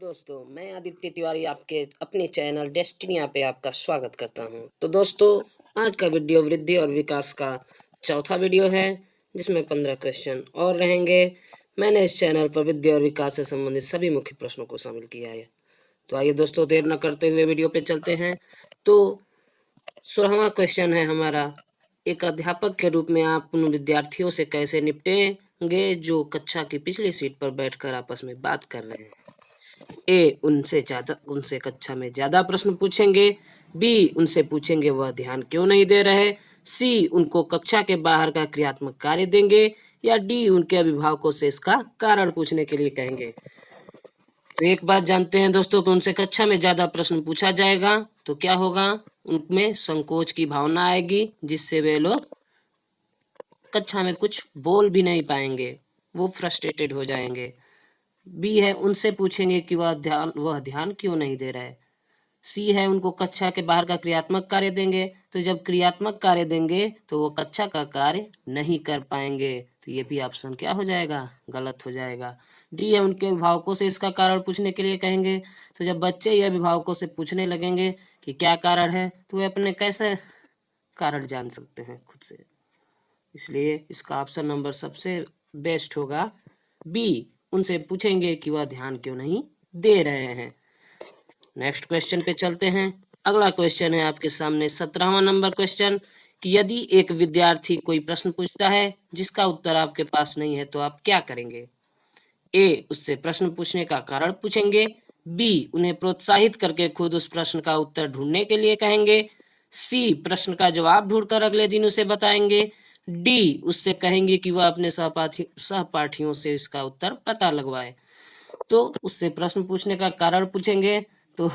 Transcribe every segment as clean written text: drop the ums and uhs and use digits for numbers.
दोस्तों, मैं आदित्य तिवारी आपके अपने चैनल डेस्टिनिया पे आपका स्वागत करता हूं। तो दोस्तों, आज का वीडियो वृद्धि और विकास का चौथा वीडियो है, जिसमें 15 क्वेश्चन और रहेंगे। मैंने इस चैनल पर वृद्धि और विकास से संबंधित सभी मुख्य प्रश्नों को शामिल किया है। तो आइए दोस्तों, देर न करते हुए वीडियो पे चलते हैं। तो 16वां क्वेश्चन है हमारा, एक अध्यापक के रूप में आप उन विद्यार्थियों से कैसे निपटेंगे जो कक्षा की पिछली सीट पर बैठकर आपस में बात कर रहे हैं। ए, उनसे कक्षा में ज्यादा प्रश्न पूछेंगे। बी, उनसे पूछेंगे वह ध्यान क्यों नहीं दे रहे। सी, उनको कक्षा के बाहर का क्रियात्मक कार्य देंगे। या डी, उनके अभिभावकों से इसका कारण पूछने के लिए कहेंगे। तो एक बात जानते हैं दोस्तों कि उनसे कक्षा में ज्यादा प्रश्न पूछा जाएगा तो क्या होगा, उनमें संकोच की भावना आएगी, जिससे वे लोग कक्षा में कुछ बोल भी नहीं पाएंगे, वो फ्रस्ट्रेटेड हो जाएंगे। बी है, उनसे पूछेंगे कि वह ध्यान क्यों नहीं दे रहा है। सी है, उनको कक्षा के बाहर का क्रियात्मक कार्य देंगे। तो जब क्रियात्मक कार्य देंगे तो वो कक्षा का कार्य नहीं कर पाएंगे। तो ये भी ऑप्शन क्या हो जाएगा, गलत हो जाएगा। डी है, उनके अभिभावकों से इसका कारण पूछने के लिए कहेंगे। तो जब बच्चे या अभिभावकों से पूछने लगेंगे कि क्या कारण है, तो वे अपने कैसे कारण जान सकते हैं खुद से। इसलिए इसका ऑप्शन नंबर सबसे बेस्ट होगा बी, उनसे पूछेंगे कि वह ध्यान क्यों नहीं दे रहे हैं। नेक्स्ट क्वेश्चन पे चलते हैं। अगला क्वेश्चन है आपके सामने 17वां नंबर क्वेश्चन, कि यदि एक विद्यार्थी कोई प्रश्न पूछता है जिसका उत्तर आपके पास नहीं है तो आप क्या करेंगे। ए, उससे प्रश्न पूछने का कारण पूछेंगे। बी, उन्हें प्रोत्साहित करके खुद उस प्रश्न का उत्तर ढूंढने के लिए कहेंगे। सी, प्रश्न का जवाब ढूंढकर अगले दिन उसे बताएंगे। डी, उससे कहेंगे कि वह अपने सहपाठियों से इसका उत्तर पता लगवाए। तो उससे प्रश्न पूछने का कारण पूछेंगे तो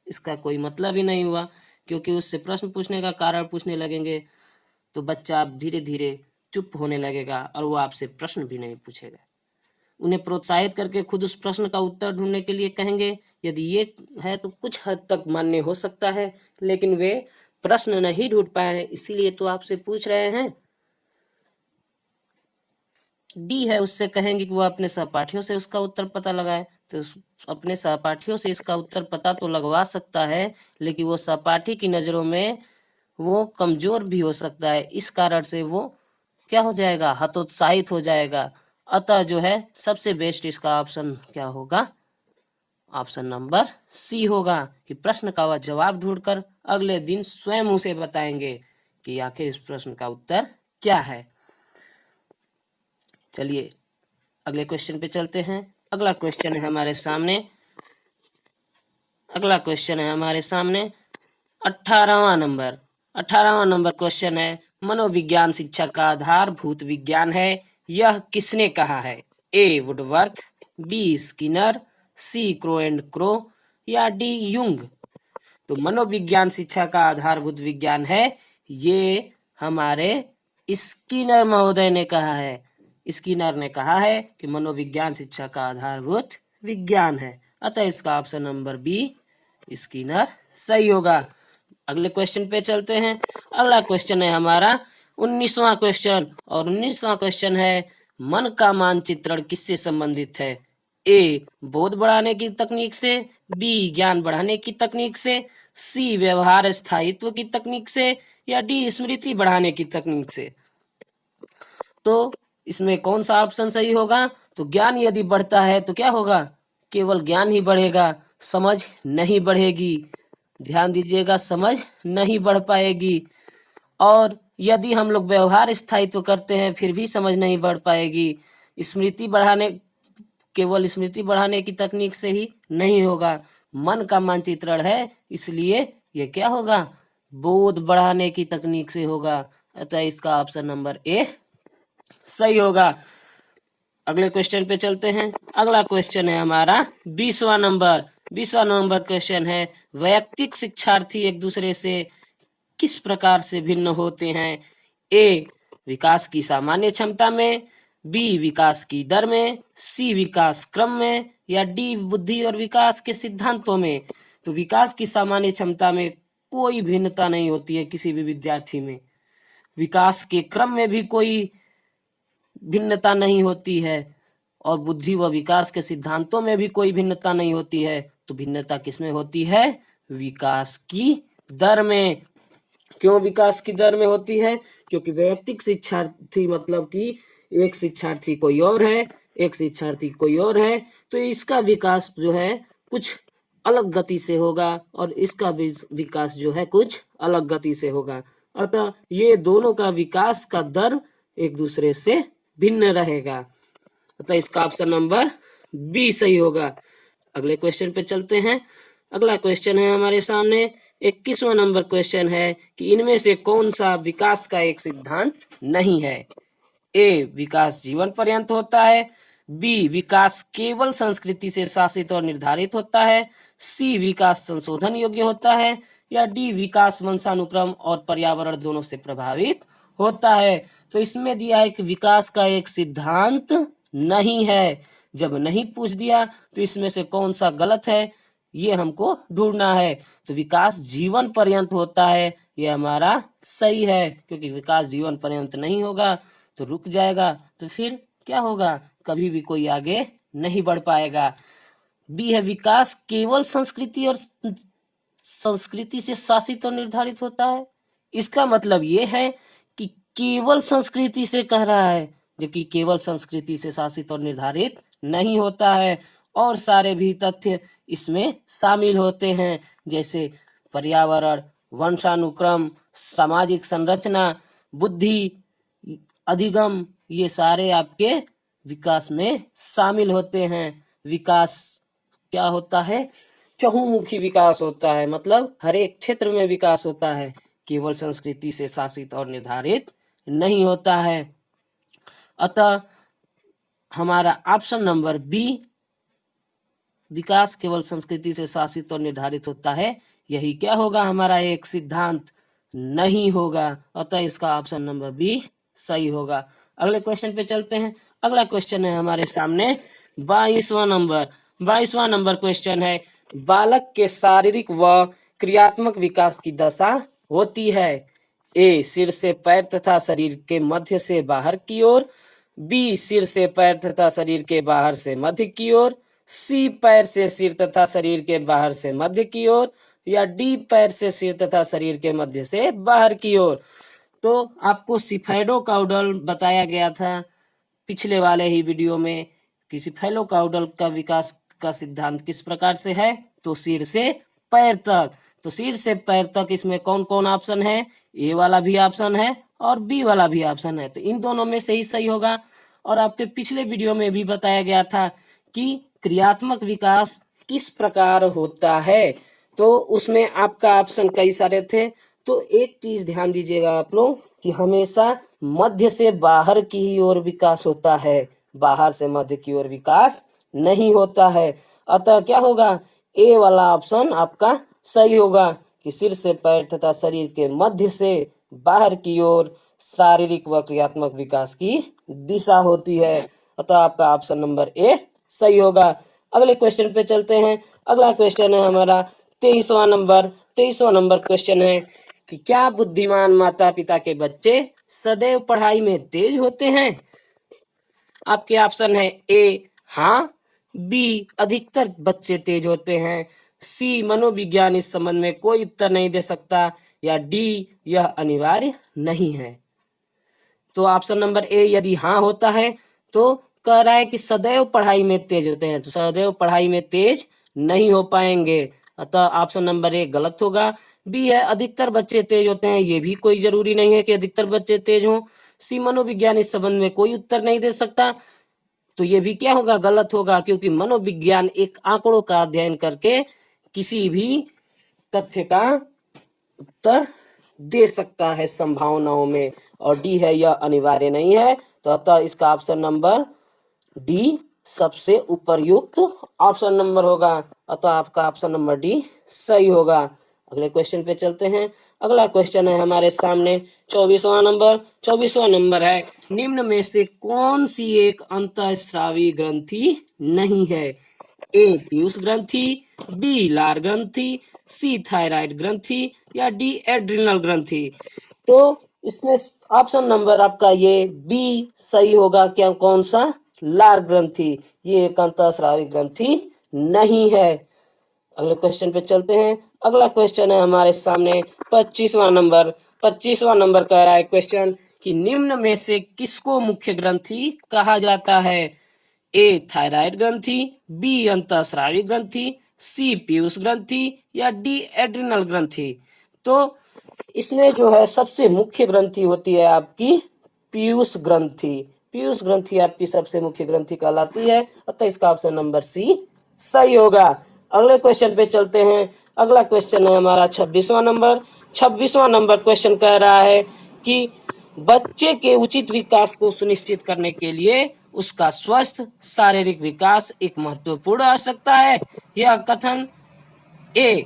इसका कोई मतलब ही नहीं हुआ, क्योंकि उससे प्रश्न पूछने का कारण पूछने लगेंगे तो बच्चा धीरे धीरे चुप होने लगेगा और वो आपसे प्रश्न भी नहीं पूछेगा। उन्हें प्रोत्साहित करके खुद उस प्रश्न का उत्तर ढूंढने के लिए कहेंगे। यदि ये है तो कुछ हद तक मान्य हो सकता है, लेकिन वे प्रश्न नहीं ढूंढ पाए हैं, इसीलिए तो आपसे पूछ रहे हैं। डी है, उससे कहेंगे कि वो अपने सहपाठियों से उसका उत्तर पता लगाए। तो अपने सहपाठियों से इसका उत्तर पता तो लगवा सकता है, लेकिन वो सहपाठी की नजरों में वो कमजोर भी हो सकता है। इस कारण से वो क्या हो जाएगा, हतोत्साहित हो जाएगा। अतः जो है सबसे बेस्ट इसका ऑप्शन क्या होगा, ऑप्शन नंबर सी होगा, कि प्रश्न का वह जवाब ढूंढकर अगले दिन स्वयं उसे बताएंगे कि आखिर इस प्रश्न का उत्तर क्या है। चलिए अगले क्वेश्चन पे चलते हैं। अगला क्वेश्चन है हमारे सामने 18वां नंबर क्वेश्चन है, मनोविज्ञान शिक्षा का आधारभूत विज्ञान है, यह किसने कहा है। A, Woodworth. B, Skinner. C, Crow and Crow. या डी, युंग। तो मनोविज्ञान शिक्षा का आधारभूत विज्ञान है, ये हमारे स्किनर महोदय ने कहा है। स्किनर ने कहा है कि मनोविज्ञान शिक्षा का आधारभूत विज्ञान है, अतः इसका ऑप्शन नंबर बी, स्किनर, सही होगा। अगले क्वेश्चन पे चलते हैं। अगला क्वेश्चन है हमारा 19वां क्वेश्चन, और 19वां क्वेश्चन है, मन का मानचित्रण किससे संबंधित है। ए, बोध बढ़ाने की तकनीक से। बी, ज्ञान बढ़ाने की तकनीक से। सी, व्यवहार स्थायित्व की तकनीक से। या डी, स्मृति बढ़ाने की तकनीक से। तो इसमें कौन सा ऑप्शन सही होगा, तो ज्ञान यदि बढ़ता है तो क्या होगा, केवल ज्ञान ही बढ़ेगा, समझ नहीं बढ़ेगी। ध्यान दीजिएगा, समझ नहीं बढ़ पाएगी। और यदि हम लोग व्यवहार स्थायित्व करते हैं फिर भी समझ नहीं बढ़ पाएगी। केवल स्मृति बढ़ाने की तकनीक से ही नहीं होगा। मन का मानचित्रण है, इसलिए ये क्या होगा, बोध बढ़ाने की तकनीक से होगा, अतः इसका ऑप्शन नंबर ए सही होगा। अगले क्वेश्चन पे चलते हैं। अगला क्वेश्चन है हमारा 20वां नंबर क्वेश्चन है, वैयक्तिक शिक्षार्थी एक दूसरे से किस प्रकार से भिन्न होते हैं। ए, विकास की सामान्य क्षमता में। बी, विकास की दर में। सी, विकास क्रम में। या डी, बुद्धि और विकास के सिद्धांतों में। तो विकास की सामान्य क्षमता में कोई भिन्नता नहीं होती है किसी भी विद्यार्थी में। विकास के क्रम में भी कोई भिन्नता नहीं होती है। और बुद्धि व विकास के सिद्धांतों में भी कोई भिन्नता नहीं होती है। तो भिन्नता किसमें होती है? विकास की दर में। क्यों विकास की दर में होती है? क्योंकि वैयक्तिक शिक्षार्थी मतलब कि एक शिक्षार्थी कोई और है, एक शिक्षार्थी कोई और है, तो इसका विकास जो है कुछ अलग गति से होगा और इसका विकास जो है कुछ अलग गति से होगा। अतः ये दोनों का विकास का दर एक दूसरे से भिन्न रहेगा। अतः इसका ऑप्शन नंबर बी सही होगा। अगले क्वेश्चन पे चलते हैं। अगला क्वेश्चन है हमारे सामने 21वां नंबर क्वेश्चन है कि इनमें से कौन सा विकास का एक सिद्धांत नहीं है? ए, विकास जीवन पर्यंत होता है। बी, विकास केवल संस्कृति से शासित और निर्धारित होता है। सी, विकास संशोधन योग्य होता है। या डी, विकास वंशानुक्रम और पर्यावरण दोनों से प्रभावित होता है। तो इसमें दिया है कि विकास का एक सिद्धांत नहीं है। जब नहीं पूछ दिया तो इसमें से कौन सा गलत है ये हमको ढूंढना है। तो विकास जीवन पर्यंत होता है, ये हमारा सही है, क्योंकि विकास जीवन पर्यंत नहीं होगा तो रुक जाएगा, तो फिर क्या होगा? कभी भी कोई आगे नहीं बढ़ पाएगा। बी है, विकास केवल संस्कृति से शासित और निर्धारित होता है। इसका मतलब ये है कि केवल संस्कृति से कह रहा है, जबकि केवल संस्कृति से शासित और निर्धारित नहीं होता है, और सारे भी तथ्य इसमें शामिल होते हैं, जैसे पर्यावरण, वंशानुक्रम, सामाजिक संरचना, बुद्धि, अधिगम, ये सारे आपके विकास में शामिल होते हैं। विकास क्या होता है? चहुमुखी विकास होता है, मतलब हर एक क्षेत्र में विकास होता है, केवल संस्कृति से शासित और निर्धारित नहीं होता है। अतः हमारा ऑप्शन नंबर बी, विकास केवल संस्कृति से शासित और निर्धारित होता है, यही क्या होगा? हमारा एक सिद्धांत नहीं होगा। अतः इसका ऑप्शन नंबर बी सही होगा। अगले क्वेश्चन पे चलते हैं। अगला क्वेश्चन है हमारे सामने 22वां नंबर क्वेश्चन है, बालक के शारीरिक व क्रियात्मक विकास की दशा होती है। ए, सिर से पैर तथा शरीर के मध्य से बाहर की ओर। बी, सिर से पैर तथा शरीर के बाहर से मध्य की ओर। सी, पैर से सिर तथा शरीर के बाहर से मध्य की ओर। या डी, पैर से सिर तथा शरीर के मध्य से बाहर की ओर। तो आपको सिफेडोकाउडल बताया गया था पिछले वाले ही वीडियो में कि सिफेडोकाउडल का विकास का सिद्धांत किस प्रकार से है? तो सिर से पैर तक। तो सिर से पैर तक इसमें कौन कौन ऑप्शन है? ए वाला भी ऑप्शन है और बी वाला भी ऑप्शन है, तो इन दोनों में से ही सही होगा। और आपके पिछले वीडियो में भी बताया गया था कि क्रियात्मक विकास किस प्रकार होता है, तो उसमें आपका ऑप्शन कई सारे थे। तो एक चीज ध्यान दीजिएगा आप लोग कि हमेशा मध्य से बाहर की ही ओर विकास होता है, बाहर से मध्य की ओर विकास नहीं होता है। अतः क्या होगा? ए वाला ऑप्शन आपका सही होगा कि सिर से पैर तथा शरीर के मध्य से बाहर की ओर शारीरिक व क्रियात्मक विकास की दिशा होती है। अतः आपका ऑप्शन नंबर ए सही होगा। अगले क्वेश्चन पे चलते हैं। अगला क्वेश्चन है हमारा 23वां नंबर क्वेश्चन है कि क्या बुद्धिमान माता पिता के बच्चे सदैव पढ़ाई में तेज होते हैं? आपके ऑप्शन है ए, हाँ। बी, अधिकतर बच्चे तेज होते हैं। सी, मनोविज्ञान इस संबंध में कोई उत्तर नहीं दे सकता। या डी, यह अनिवार्य नहीं है। तो ऑप्शन नंबर ए यदि हाँ होता है तो कह रहा है कि सदैव पढ़ाई में तेज होते हैं, तो सदैव पढ़ाई में तेज नहीं हो पाएंगे। अतः ऑप्शन नंबर ए गलत होगा। बी है, अधिकतर बच्चे तेज होते हैं, ये भी कोई जरूरी नहीं है कि अधिकतर बच्चे तेज हों। सी, मनोविज्ञान इस संबंध में कोई उत्तर नहीं दे सकता, तो ये भी क्या होगा? गलत होगा, क्योंकि मनोविज्ञान एक आंकड़ों का अध्ययन करके किसी भी तथ्य का उत्तर दे सकता है संभावनाओं में। और डी है, यह अनिवार्य नहीं है। तो अतः इसका ऑप्शन नंबर डी सबसे उपयुक्त ऑप्शन नंबर होगा। अतः आपका ऑप्शन नंबर डी सही होगा। अगले क्वेश्चन पे चलते हैं। अगला क्वेश्चन है हमारे सामने 24वां नंबर है, निम्न में से कौन सी एक अंतःस्रावी ग्रंथि नहीं है? ए, पीयूष ग्रंथि। बी, लार ग्रंथि। सी, थायराइड ग्रंथि। या डी, एड्रिनल ग्रंथि। तो इसमें ऑप्शन नंबर आपका ये बी सही होगा। क्या? कौन सा? लार ग्रंथि, ये एक अंतःस्रावी ग्रंथि नहीं है। अगले क्वेश्चन पे चलते हैं। अगला क्वेश्चन है हमारे सामने 25वां नंबर। 25वां नंबर कह रहा है क्वेश्चन कि निम्न में से किसको मुख्य ग्रंथि कहा जाता है? ए थायराइड ग्रंथि, बी अंतःस्रावी ग्रंथि, सी पीयूष ग्रंथि या डी एड्रिनल ग्रंथि। तो इसमें जो है सबसे मुख्य ग्रंथि होती है आपकी पीयूष ग्रंथि। पीयूष ग्रंथि आपकी सबसे मुख्य ग्रंथि कहलाती है, अतः इसका ऑप्शन नंबर सी सही होगा। अगले क्वेश्चन पे चलते हैं। अगला क्वेश्चन है हमारा 26वां नंबर। 26वां नंबर क्वेश्चन कह रहा है कि बच्चे के उचित विकास को सुनिश्चित करने के लिए उसका स्वस्थ शारीरिक विकास एक महत्वपूर्ण आवश्यकता है। यह कथन ए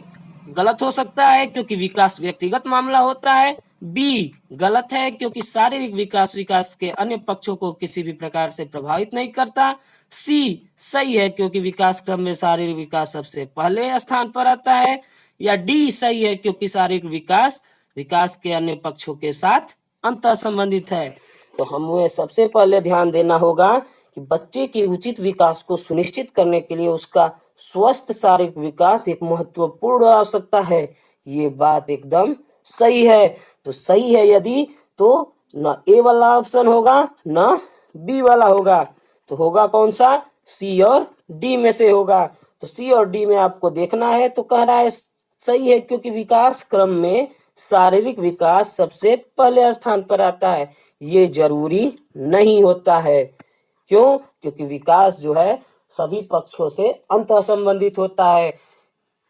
गलत हो सकता है क्योंकि विकास व्यक्तिगत मामला होता है, बी गलत है क्योंकि शारीरिक विकास विकास के अन्य पक्षों को किसी भी प्रकार से प्रभावित नहीं करता, सी सही है क्योंकि विकास क्रम में शारीरिक विकास सबसे पहले स्थान पर आता है, या डी सही है क्योंकि शारीरिक विकास विकास के अन्य पक्षों के साथ अंतर संबंधित है। तो हमें सबसे पहले ध्यान देना होगा कि बच्चे के उचित विकास को सुनिश्चित करने के लिए उसका स्वस्थ शारीरिक विकास एक महत्वपूर्ण आवश्यकता है। ये बात एकदम सही है। तो सही है यदि तो ना ए वाला ऑप्शन होगा ना बी वाला होगा, तो होगा कौन सा? सी और डी में से होगा। तो सी और डी में आपको देखना है। तो कह रहा है सही है क्योंकि विकास क्रम में शारीरिक विकास सबसे पहले स्थान पर आता है। ये जरूरी नहीं होता है। क्यों? क्योंकि विकास जो है सभी पक्षों से अंतः संबंधित होता है,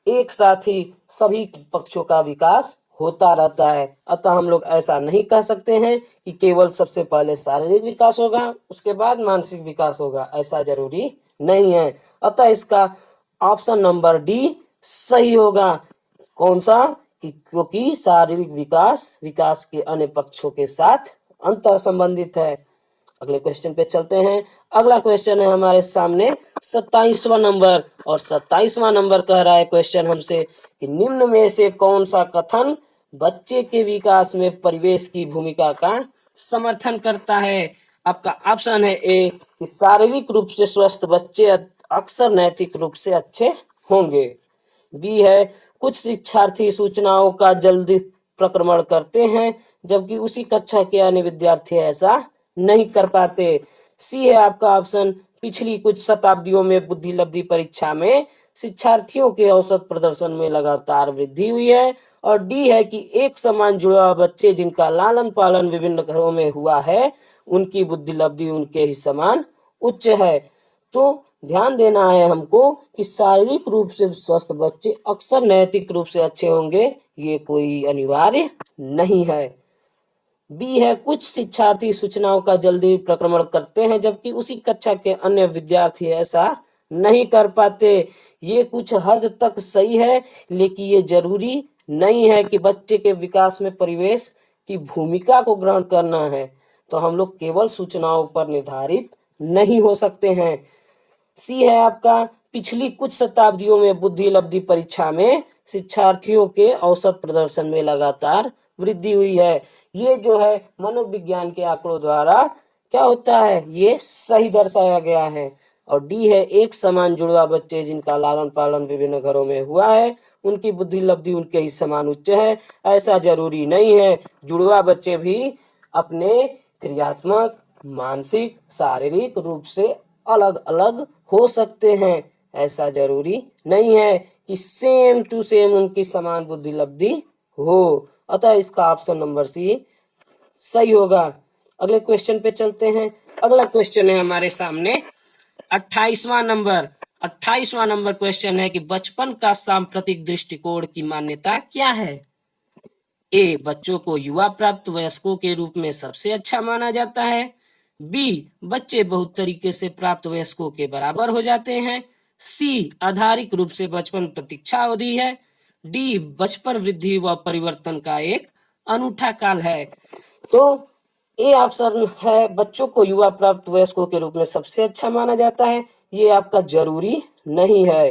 एक साथ ही सभी पक्षों का विकास होता रहता है। अतः हम लोग ऐसा नहीं कह सकते हैं कि केवल सबसे पहले शारीरिक विकास होगा उसके बाद मानसिक विकास होगा, ऐसा जरूरी नहीं है। अतः इसका ऑप्शन नंबर डी सही होगा। कौन सा? क्योंकि शारीरिक विकास विकास के अन्य पक्षों के साथ अंतर संबंधित है। अगले क्वेश्चन पे चलते हैं। अगला क्वेश्चन है हमारे सामने 27वां नंबर, और 27वां नंबर कह रहा है क्वेश्चन हमसे कि निम्न में से कौन सा कथन बच्चे के विकास में परिवेश की भूमिका का समर्थन करता है? आपका ऑप्शन है ए कि शारीरिक रूप से स्वस्थ बच्चे अक्सर नैतिक रूप से अच्छे होंगे, बी है कुछ शिक्षार्थी सूचनाओं का जल्दी प्रक्रमण करते हैं जबकि उसी कक्षा के अन्य विद्यार्थी ऐसा नहीं कर पाते, सी है आपका ऑप्शन पिछली कुछ शताब्दियों में बुद्धि लब्धि परीक्षा में शिक्षार्थियों के औसत प्रदर्शन में लगातार वृद्धि हुई है, और डी है कि एक समान जुड़वा बच्चे जिनका लालन पालन विभिन्न घरों में हुआ है उनकी बुद्धि लब्धि उनके ही समान उच्च है। तो ध्यान देना है हमको कि शारीरिक रूप से स्वस्थ बच्चे अक्सर नैतिक रूप से अच्छे होंगे, ये कोई अनिवार्य नहीं है। बी है कुछ शिक्षार्थी सूचनाओं का जल्दी प्रक्रमण करते हैं जबकि उसी कक्षा के अन्य विद्यार्थी ऐसा नहीं कर पाते। ये कुछ हद तक सही है, लेकिन ये जरूरी नहीं है कि बच्चे के विकास में परिवेश की भूमिका को ग्रहण करना है। तो हम लोग केवल सूचनाओं पर निर्धारित नहीं हो सकते हैं। सी है आपका पिछली कुछ शताब्दियों में बुद्धि लब्धि परीक्षा में शिक्षार्थियों के औसत प्रदर्शन में लगातार वृद्धि हुई है। ये जो है मनोविज्ञान के आंकड़ों द्वारा क्या होता है, ये सही दर्शाया गया है। और डी है एक समान जुड़वा बच्चे जिनका लालन पालन विभिन्न घरों में हुआ है उनकी बुद्धि लब्धि उनके ही समान उच्च है, ऐसा जरूरी नहीं है। जुड़वा बच्चे भी अपने क्रियात्मक मानसिक शारीरिक रूप से अलग अलग हो सकते हैं, ऐसा जरूरी नहीं है कि सेम टू सेम उनकी समान बुद्धि लब्धि हो। अतः इसका ऑप्शन नंबर सी सही होगा। अगले क्वेश्चन पे चलते हैं। अगला क्वेश्चन है हमारे सामने 28वां नंबर। 28वां नंबर क्वेश्चन है कि बचपन का सांप्रतिक दृष्टिकोण की मान्यता क्या है? ए बच्चों को युवा प्राप्त वयस्कों के रूप में सबसे अच्छा माना जाता है, बी बच्चे बहुत तरीके से प्राप्त वयस्कों के बराबर हो जाते हैं, सी आधारिक रूप से बचपन प्रतीक्षा अवधि है, डी बचपन वृद्धि व परिवर्तन का एक अनूठा काल है। तो ए ऑप्शन है बच्चों को युवा प्राप्त वयस्कों के रूप में सबसे अच्छा माना जाता है। ये आपका जरूरी नहीं है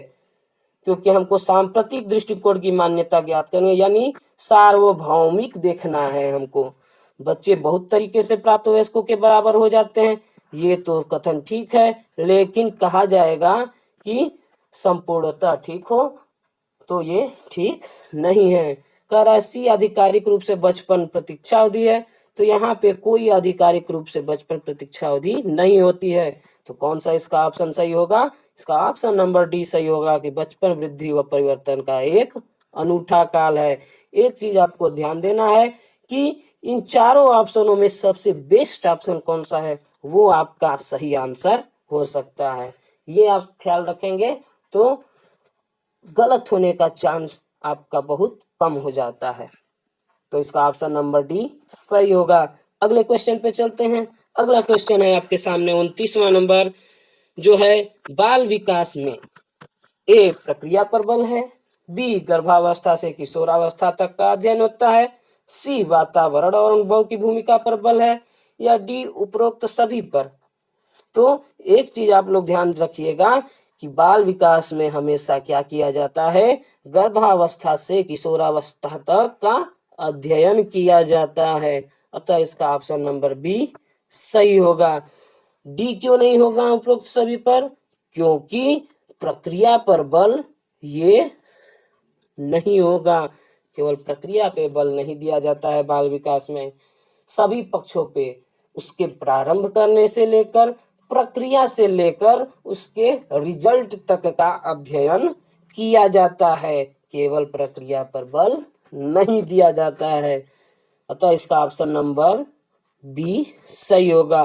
क्योंकि हमको सांप्रतिक दृष्टिकोण की मान्यता ज्ञात करनी, यानी सार्वभौमिक देखना है हमको। बच्चे बहुत तरीके से प्राप्त वयस्कों के बराबर हो जाते हैं, ये तो कथन ठीक है, लेकिन कहा जाएगा कि संपूर्णतः ठीक हो, तो ये ठीक नहीं है। कह रहा है सी आधिकारिक रूप से बचपन प्रतीक्षा अवधि है, तो यहाँ पे कोई आधिकारिक रूप से बचपन प्रतीक्षा अवधि नहीं होती है। तो कौन सा इसका ऑप्शन सही होगा? इसका ऑप्शन नंबर डी सही होगा कि बचपन वृद्धि व परिवर्तन का एक अनूठा काल है। एक चीज आपको ध्यान देना है कि इन चारों ऑप्शनों में सबसे बेस्ट ऑप्शन कौन सा है, वो आपका सही आंसर हो सकता है। ये आप ख्याल रखेंगे तो गलत होने का चांस आपका बहुत कम हो जाता है। तो इसका ऑप्शन नंबर डी सही होगा। अगले क्वेश्चन पे चलते हैं। अगला क्वेश्चन है आपके सामने 29वां नंबर, जो है बाल विकास में ए प्रक्रिया पर बल है, बी गर्भावस्था से किशोरावस्था तक का अध्ययन होता है, सी वातावरण और अनुभव की भूमिका पर बल है, या डी उपरोक्त सभी पर। तो एक चीज आप लोग ध्यान रखिएगा कि बाल विकास में हमेशा क्या किया जाता है, गर्भावस्था से किशोरावस्था तक का अध्ययन किया जाता है। अतः इसका ऑप्शन नंबर बी सही होगा। डी क्यों नहीं होगा उपरोक्त सभी पर? क्योंकि प्रक्रिया पर बल ये नहीं होगा। केवल प्रक्रिया पे बल नहीं दिया जाता है बाल विकास में, सभी पक्षों पे, उसके प्रारंभ करने से लेकर, प्रक्रिया से लेकर उसके रिजल्ट तक का अध्ययन किया जाता है। केवल प्रक्रिया पर बल नहीं दिया जाता है। अतः इसका ऑप्शन नंबर बी सही होगा।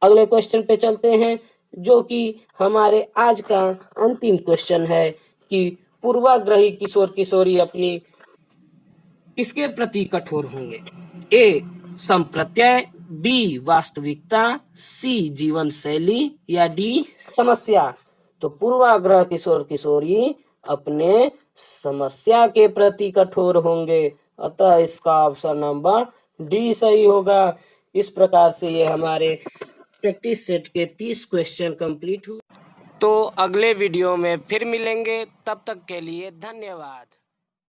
अगले क्वेश्चन पे चलते हैं, जो कि हमारे आज का अंतिम क्वेश्चन है कि पूर्वाग्रही किशोर किशोरी अपनी किसके प्रति कठोर होंगे? ए संप्रत्यय, बी वास्तविकता, सी जीवन शैली, या डी समस्या। तो पूर्वाग्रह किशोर किशोरी अपने समस्या के प्रति कठोर होंगे। अतः इसका ऑप्शन नंबर डी सही होगा। इस प्रकार से ये हमारे प्रैक्टिस सेट के 30 क्वेश्चन कंप्लीट हुए। तो अगले वीडियो में फिर मिलेंगे, तब तक के लिए धन्यवाद।